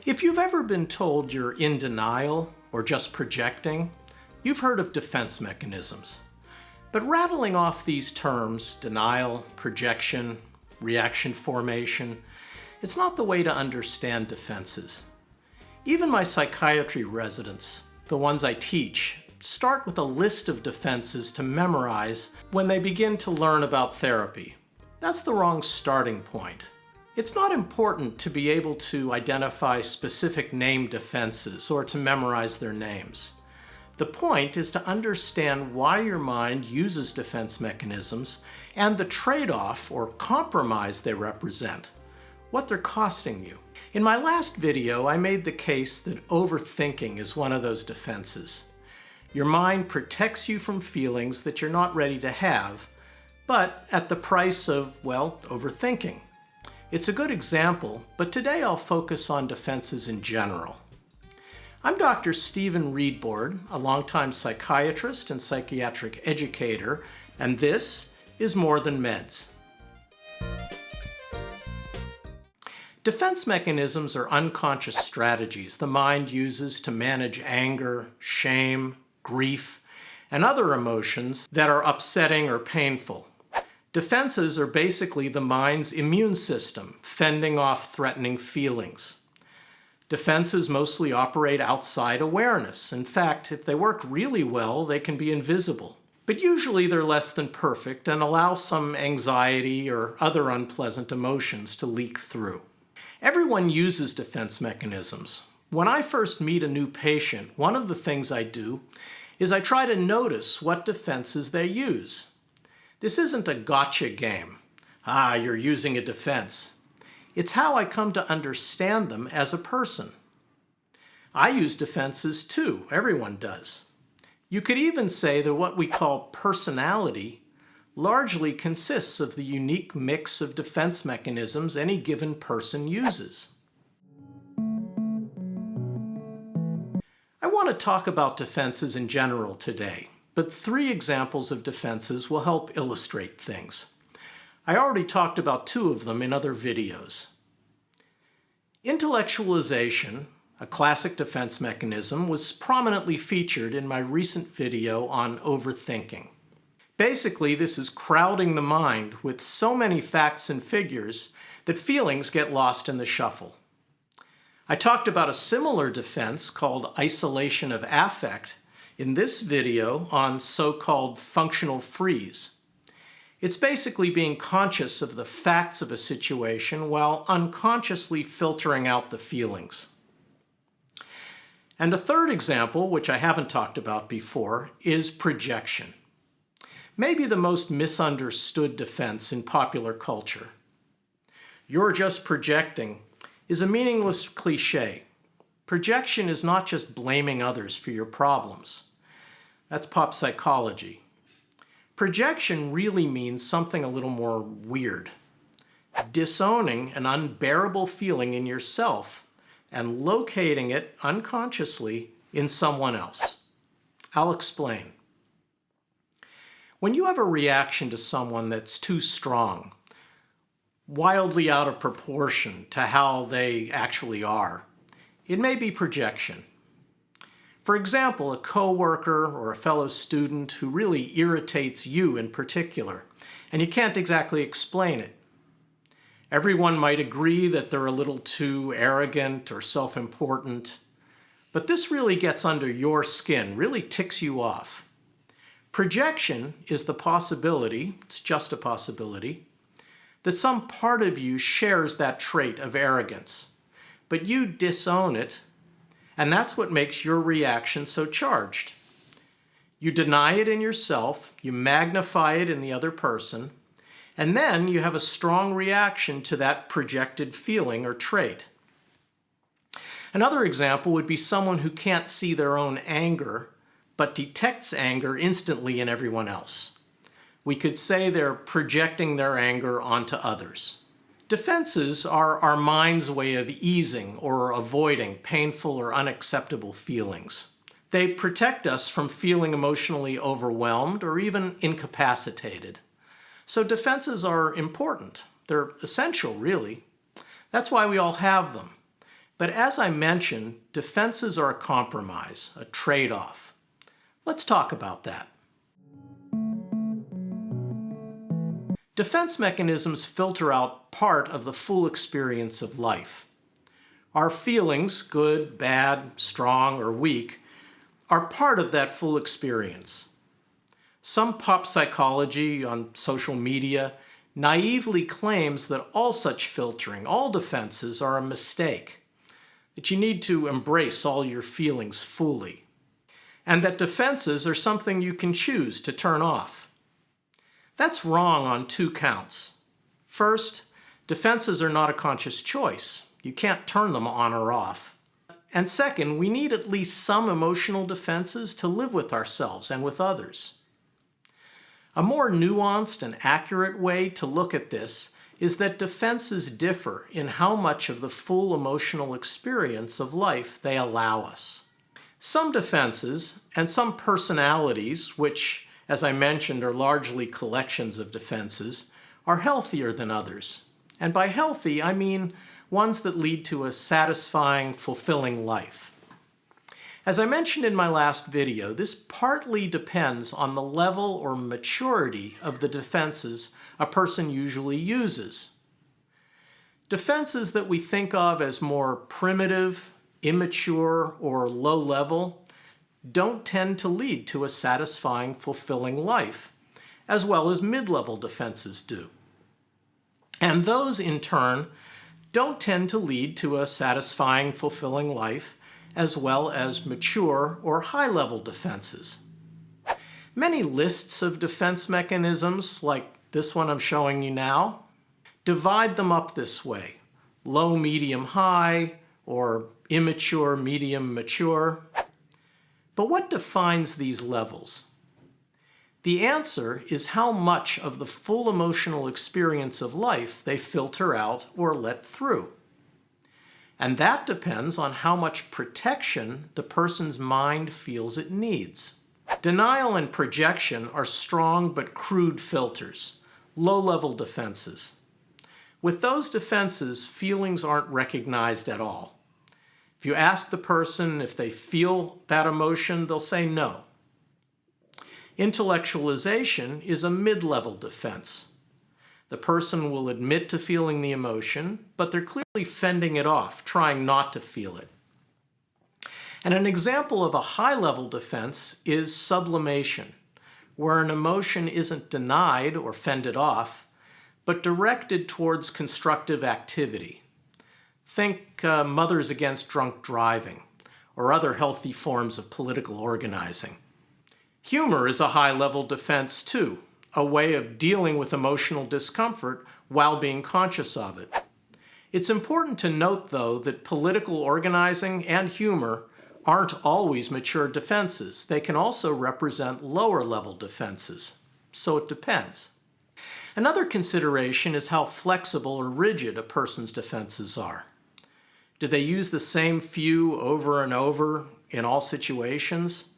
If you've ever been told you're in denial or just projecting, you've heard of defense mechanisms. But rattling off these terms, denial, projection, reaction formation, it's not the way to understand defenses. Even my psychiatry residents, the ones I teach, start with a list of defenses to memorize when they begin to learn about therapy. That's the wrong starting point. It's not important to be able to identify specific named defenses or to memorize their names. The point is to understand why your mind uses defense mechanisms and the trade-off or compromise they represent, what they're costing you. In my last video, I made the case that overthinking is one of those defenses. Your mind protects you from feelings that you're not ready to have, but at the price of, well, overthinking. It's a good example, but today I'll focus on defenses in general. I'm Dr. Stephen Reedboard, a longtime psychiatrist and psychiatric educator, and this is More Than Meds. Defense mechanisms are unconscious strategies the mind uses to manage anger, shame, grief, and other emotions that are upsetting or painful. Defenses are basically the mind's immune system, fending off threatening feelings. Defenses mostly operate outside awareness. In fact, if they work really well, they can be invisible. But usually they're less than perfect and allow some anxiety or other unpleasant emotions to leak through. Everyone uses defense mechanisms. When I first meet a new patient, one of the things I do is I try to notice what defenses they use. This isn't a gotcha game. You're using a defense. It's how I come to understand them as a person. I use defenses too. Everyone does. You could even say that what we call personality largely consists of the unique mix of defense mechanisms any given person uses. I want to talk about defenses in general today, but 3 examples of defenses will help illustrate things. I already talked about 2 of them in other videos. Intellectualization, a classic defense mechanism, was prominently featured in my recent video on overthinking. Basically, this is crowding the mind with so many facts and figures that feelings get lost in the shuffle. I talked about a similar defense called isolation of affect in this video on so-called functional freeze. It's basically being conscious of the facts of a situation while unconsciously filtering out the feelings. And a third example, which I haven't talked about before, is projection. Maybe the most misunderstood defense in popular culture. "You're just projecting" is a meaningless cliche. Projection is not just blaming others for your problems. That's pop psychology. Projection really means something a little more weird. Disowning an unbearable feeling in yourself and locating it unconsciously in someone else. I'll explain. When you have a reaction to someone that's too strong, wildly out of proportion to how they actually are, it may be projection. For example, a coworker or a fellow student who really irritates you in particular, and you can't exactly explain it. Everyone might agree that they're a little too arrogant or self-important, but this really gets under your skin, really ticks you off. Projection is the possibility, it's just a possibility, that some part of you shares that trait of arrogance, but you disown it, and that's what makes your reaction so charged. You deny it in yourself, you magnify it in the other person, and then you have a strong reaction to that projected feeling or trait. Another example would be someone who can't see their own anger, but detects anger instantly in everyone else. We could say they're projecting their anger onto others. Defenses are our mind's way of easing or avoiding painful or unacceptable feelings. They protect us from feeling emotionally overwhelmed or even incapacitated. So defenses are important. They're essential, really. That's why we all have them. But as I mentioned, defenses are a compromise, a trade-off. Let's talk about that. Defense mechanisms filter out part of the full experience of life. Our feelings, good, bad, strong, or weak, are part of that full experience. Some pop psychology on social media naively claims that all such filtering, all defenses, are a mistake, that you need to embrace all your feelings fully, and that defenses are something you can choose to turn off. That's wrong on two counts. First, defenses are not a conscious choice. You can't turn them on or off. And second, we need at least some emotional defenses to live with ourselves and with others. A more nuanced and accurate way to look at this is that defenses differ in how much of the full emotional experience of life they allow us. Some defenses and some personalities, which, as I mentioned, are largely collections of defenses, are healthier than others. And by healthy, I mean ones that lead to a satisfying, fulfilling life. As I mentioned in my last video, this partly depends on the level or maturity of the defenses a person usually uses. Defenses that we think of as more primitive, immature, or low level don't tend to lead to a satisfying, fulfilling life, as well as mid-level defenses do. And those, in turn, don't tend to lead to a satisfying, fulfilling life, as well as mature or high-level defenses. Many lists of defense mechanisms, like this one I'm showing you now, divide them up this way: low, medium, high, or immature, medium, mature. But what defines these levels? The answer is how much of the full emotional experience of life they filter out or let through. And that depends on how much protection the person's mind feels it needs. Denial and projection are strong but crude filters, low-level defenses. With those defenses, feelings aren't recognized at all. If you ask the person if they feel that emotion, they'll say no. Intellectualization is a mid-level defense. The person will admit to feeling the emotion, but they're clearly fending it off, trying not to feel it. And an example of a high-level defense is sublimation, where an emotion isn't denied or fended off, but directed towards constructive activity. Think Mothers Against Drunk Driving, or other healthy forms of political organizing. Humor is a high-level defense too, a way of dealing with emotional discomfort while being conscious of it. It's important to note, though, that political organizing and humor aren't always mature defenses. They can also represent lower-level defenses, so it depends. Another consideration is how flexible or rigid a person's defenses are. Do they use the same few over and over in all situations?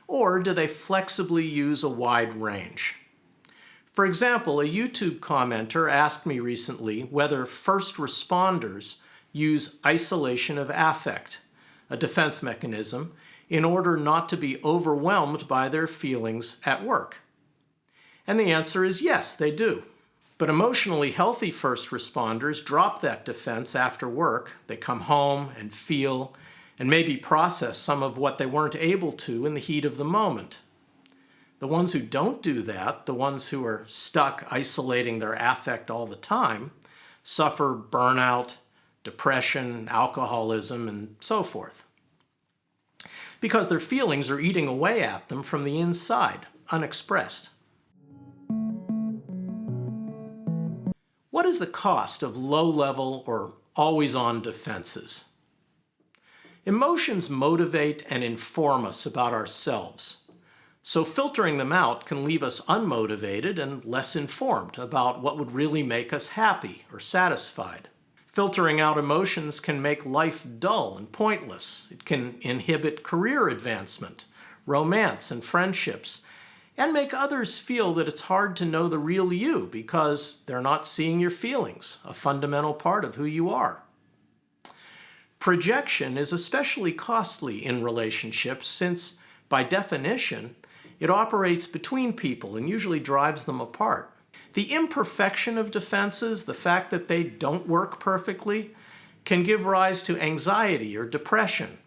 Or do they flexibly use a wide range? For example, a YouTube commenter asked me recently whether first responders use isolation of affect, a defense mechanism, in order not to be overwhelmed by their feelings at work. And the answer is yes, they do. But emotionally healthy first responders drop that defense after work. They come home and feel and maybe process some of what they weren't able to in the heat of the moment. The ones who don't do that, the ones who are stuck isolating their affect all the time, suffer burnout, depression, alcoholism, and so forth. Because their feelings are eating away at them from the inside, unexpressed. What is the cost of low-level or always-on defenses? Emotions motivate and inform us about ourselves. So filtering them out can leave us unmotivated and less informed about what would really make us happy or satisfied. Filtering out emotions can make life dull and pointless. It can inhibit career advancement, romance, and friendships, and make others feel that it's hard to know the real you because they're not seeing your feelings, a fundamental part of who you are. Projection is especially costly in relationships since, by definition, it operates between people and usually drives them apart. The imperfection of defenses, the fact that they don't work perfectly, can give rise to anxiety or depression,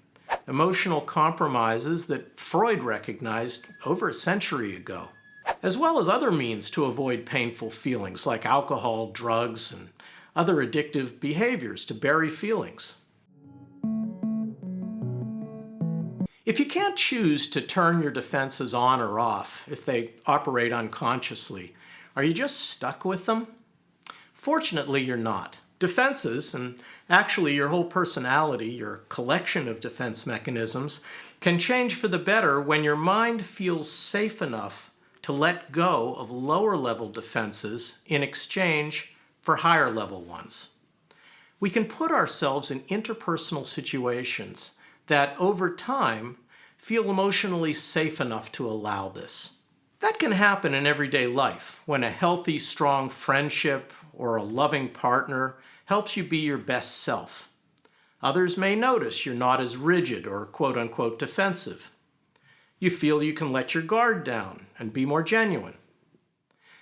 emotional compromises that Freud recognized over a century ago, as well as other means to avoid painful feelings like alcohol, drugs, and other addictive behaviors to bury feelings. If you can't choose to turn your defenses on or off if they operate unconsciously, are you just stuck with them? Fortunately, you're not. Defenses, and actually your whole personality, your collection of defense mechanisms, can change for the better when your mind feels safe enough to let go of lower-level defenses in exchange for higher-level ones. We can put ourselves in interpersonal situations that, over time, feel emotionally safe enough to allow this. That can happen in everyday life when a healthy, strong friendship or a loving partner helps you be your best self. Others may notice you're not as rigid or quote-unquote defensive. You feel you can let your guard down and be more genuine.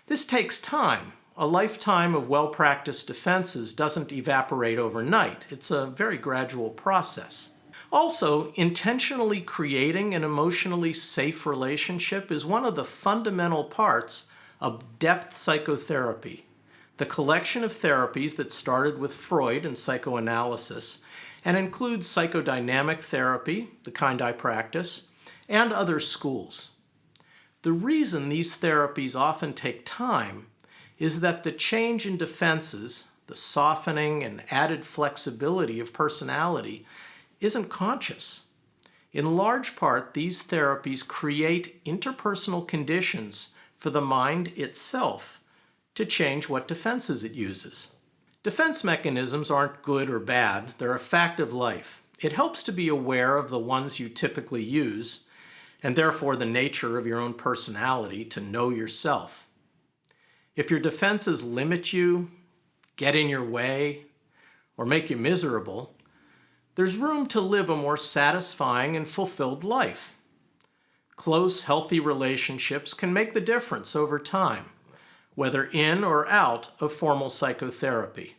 This takes time. A lifetime of well-practiced defenses doesn't evaporate overnight. It's a very gradual process. Also, intentionally creating an emotionally safe relationship is one of the fundamental parts of depth psychotherapy, the collection of therapies that started with Freud and psychoanalysis and includes psychodynamic therapy, the kind I practice, and other schools. The reason these therapies often take time is that the change in defenses, the softening and added flexibility of personality, isn't conscious. In large part, these therapies create interpersonal conditions for the mind itself to change what defenses it uses. Defense mechanisms aren't good or bad, they're a fact of life. It helps to be aware of the ones you typically use, and therefore the nature of your own personality to know yourself. If your defenses limit you, get in your way, or make you miserable, there's room to live a more satisfying and fulfilled life. Close, healthy relationships can make the difference over time, whether in or out of formal psychotherapy.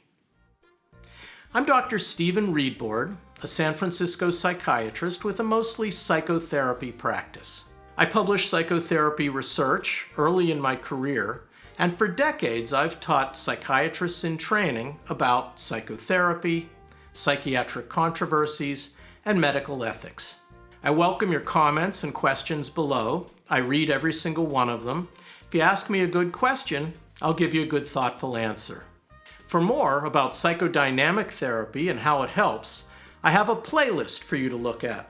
I'm Dr. Stephen Reedboard, a San Francisco psychiatrist with a mostly psychotherapy practice. I published psychotherapy research early in my career, and for decades I've taught psychiatrists in training about psychotherapy, psychiatric controversies, and medical ethics. I welcome your comments and questions below. I read every single one of them. If you ask me a good question, I'll give you a good, thoughtful answer. For more about psychodynamic therapy and how it helps, I have a playlist for you to look at.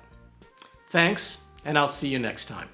Thanks, and I'll see you next time.